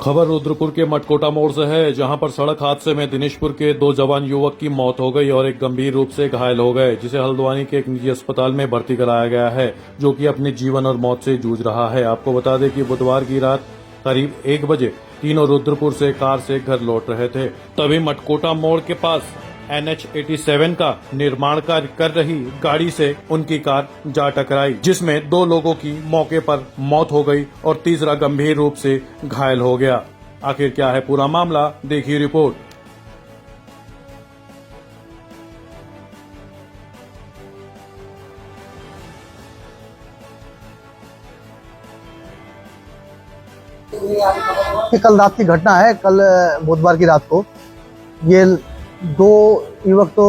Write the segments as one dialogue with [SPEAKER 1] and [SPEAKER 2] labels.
[SPEAKER 1] खबर रुद्रपुर के मटकोटा मोड़ से है, जहां पर सड़क हादसे में दिनेशपुर के 2 जवान युवक की मौत हो गई और एक गंभीर रूप से घायल हो गए, जिसे हल्द्वानी के एक निजी अस्पताल में भर्ती कराया गया है, जो कि अपने जीवन और मौत से जूझ रहा है। आपको बता दें कि बुधवार की रात करीब 1 बजे तीनों रुद्रपुर से कार से घर लौट रहे थे, तभी मटकोटा मोड़ के पास NH 87 का निर्माण कार्य कर रही गाड़ी से उनकी कार जा टकराई, जिसमें 2 लोगों की मौके पर मौत हो गई और तीसरा गंभीर रूप से घायल हो गया। आखिर क्या है पूरा मामला, देखिए रिपोर्ट।
[SPEAKER 2] ये कल रात की घटना है। कल बुधवार की रात को ये 2 युवक तो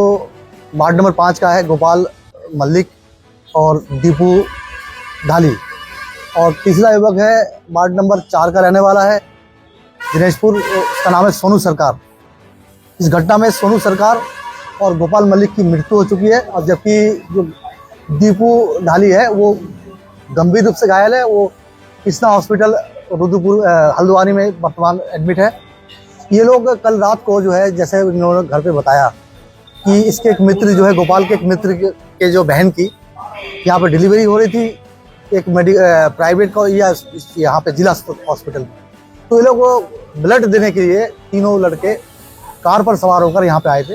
[SPEAKER 2] वार्ड नंबर 5 का है, गोपाल मल्लिक और दीपू ढाली, और तीसरा युवक है वार्ड नंबर 4 का रहने वाला है, दिनेशपुर, उसका नाम है सोनू सरकार। इस घटना में सोनू सरकार और गोपाल मल्लिक की मृत्यु हो चुकी है, और जबकि जो दीपू ढाली है वो गंभीर रूप से घायल है। वो कृष्णा हॉस्पिटल रुद्रपुर हल्द्वानी में वर्तमान एडमिट है। ये लोग कल रात को जो है, जैसे इन्होंने घर पे बताया कि इसके एक मित्र जो है, गोपाल के एक मित्र के जो बहन की यहाँ पे डिलीवरी हो रही थी एक प्राइवेट को या यहाँ पे जिला हॉस्पिटल में, तो ये लोग ब्लड देने के लिए तीनों लड़के कार पर सवार होकर यहाँ पे आए थे,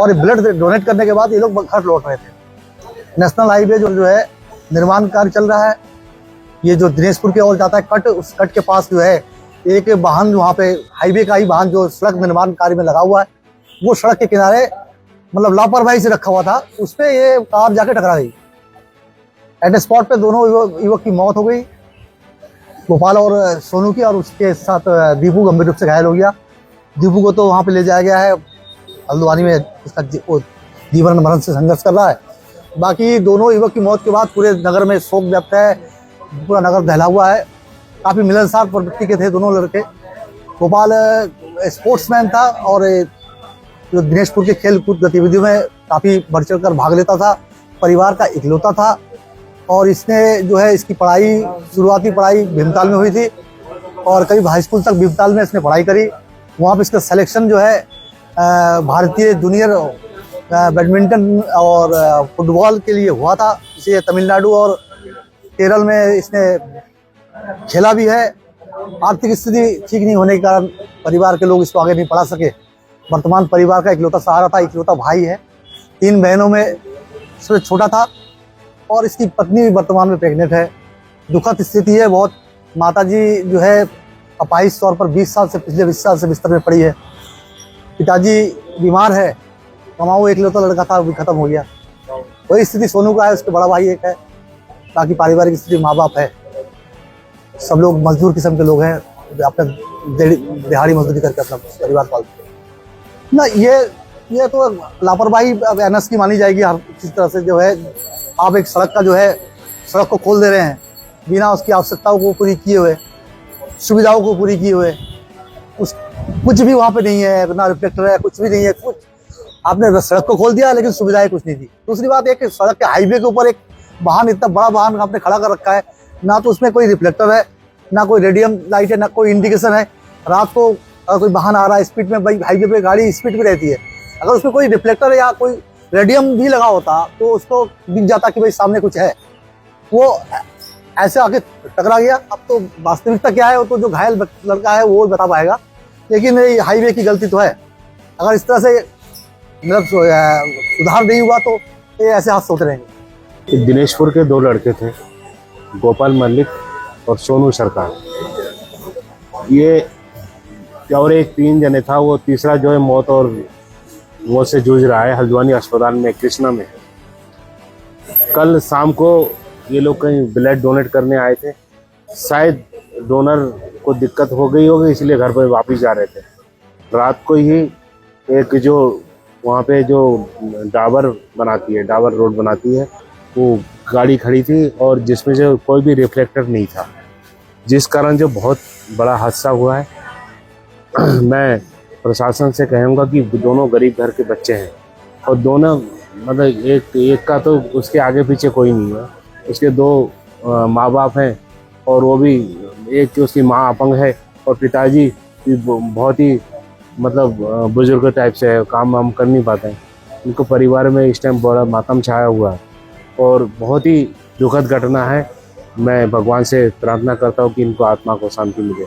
[SPEAKER 2] और ब्लड डोनेट करने के बाद ये लोग घर लौट रहे थे। नेशनल हाईवे जो है निर्माण कार्य चल रहा है, ये जो दिनेशपुर की ओर जाता है कट, उस कट के पास जो है एक वाहन, वहाँ पे हाईवे का ही वाहन जो सड़क निर्माण कार्य में लगा हुआ है, वो सड़क के किनारे मतलब लापरवाही से रखा हुआ था, उस पर ये कार जाके टकरा गई। एट स्पॉट पे दोनों युवक की मौत हो गई, गोपाल और सोनू की, और उसके साथ दीपू गंभीर रूप से घायल हो गया। दीपू को तो वहाँ पे ले जाया गया है हल्द्वानी में, उसका जीवन मरण से संघर्ष कर रहा है। बाकी दोनों युवक की मौत के बाद पूरे नगर में शोक व्याप्त है, पूरा नगर दहला हुआ है। काफ़ी मिलनसार प्रवृत्ति के थे दोनों लड़के। गोपाल स्पोर्ट्समैन था और जो दिनेशपुर के खेल कूद गतिविधियों में काफ़ी बढ़ चढ़ कर भाग लेता था, परिवार का इकलौता था, और इसने जो है इसकी पढ़ाई, शुरुआती पढ़ाई भीमताल में हुई थी और करीब हाई स्कूल तक भीमताल में इसने पढ़ाई करी। वहाँ पे इसका सिलेक्शन जो है भारतीय जूनियर बैडमिंटन और फुटबॉल के लिए हुआ था। इसे तमिलनाडु और केरल में इसने खेला भी है। आर्थिक स्थिति ठीक नहीं होने के कारण परिवार के लोग इसको आगे नहीं पढ़ा सके। वर्तमान परिवार का इकलौता सहारा था, इकलौता भाई है। 3 बहनों में सबसे छोटा था, और इसकी पत्नी भी वर्तमान में प्रेग्नेंट है। दुखद स्थिति है बहुत। माताजी जो है अपाहिज तौर पर पिछले 20 साल से बिस्तर में पड़ी है। पिताजी बीमार है, कमाऊ इकलौता लड़का था, वो भी खत्म हो गया। वही स्थिति सोनू का है, उसके बड़ा भाई एक है। बाकी पारिवारिक स्थिति माँ बाप है, सब लोग मजदूर किस्म के लोग हैं, अपने दिहाड़ी मजदूरी करके अपना परिवार पालते हैं ना। ये तो लापरवाही एनएस की मानी जाएगी। हर किसी तरह से जो है आप एक सड़क का जो है सड़क को खोल दे रहे हैं बिना उसकी आवश्यकताओं को पूरी किए हुए, सुविधाओं को पूरी किए हुए। कुछ भी वहाँ पे नहीं है, ना रिफ्लेक्टर है, कुछ भी नहीं है। कुछ आपने सड़क को खोल दिया लेकिन सुविधाएं कुछ नहीं थी। दूसरी बात, एक सड़क के हाईवे के ऊपर एक वाहन, इतना बड़ा वाहन आपने खड़ा कर रखा है, ना तो उसमें कोई रिफ्लेक्टर है, ना कोई रेडियम लाइट है, ना कोई इंडिकेशन है। रात को अगर कोई वाहन आ रहा है स्पीड में, भाई हाईवे पे गाड़ी स्पीड में रहती है, अगर उसमें कोई रिफ्लेक्टर या कोई रेडियम भी लगा होता तो उसको दिख जाता कि भाई सामने कुछ है। वो ऐसे आके टकरा गया। अब तो वास्तविकता क्या है वो तो जो घायल लड़का है वो बता पाएगा, लेकिन हाईवे की गलती तो है। अगर इस तरह से मतलब सुधार नहीं हुआ तो ये ऐसे हाथ होते रहेंगे।
[SPEAKER 3] दिनेशपुर के 2 लड़के थे, गोपाल मल्लिक और सोनू सरकार। ये और एक 3 जने था, वो तीसरा जो है मौत से जूझ रहा है हल्द्वानी अस्पताल में, कृष्णा में। कल शाम को ये लोग कहीं ब्लड डोनेट करने आए थे, शायद डोनर को दिक्कत हो गई होगी, इसलिए घर पर वापस जा रहे थे। रात को ही एक जो वहाँ पे जो डाबर रोड बनाती है, वो गाड़ी खड़ी थी और जिसमें से कोई भी रिफ्लेक्टर नहीं था, जिस कारण जो बहुत बड़ा हादसा हुआ है। मैं प्रशासन से कहूँगा कि दोनों गरीब घर के बच्चे हैं, और दोनों मतलब एक का तो उसके आगे पीछे कोई नहीं है, उसके 2 माँ बाप हैं, और वो भी एक उसकी माँ अपंग है और पिताजी भी बहुत ही मतलब बुजुर्ग टाइप से है, काम वाम कर नहीं पाते हैं। इनको परिवार में इस टाइम बड़ा मातम छाया हुआ है और बहुत ही दुखद घटना है। मैं भगवान से प्रार्थना करता हूँ कि इनको आत्मा को शांति मिले।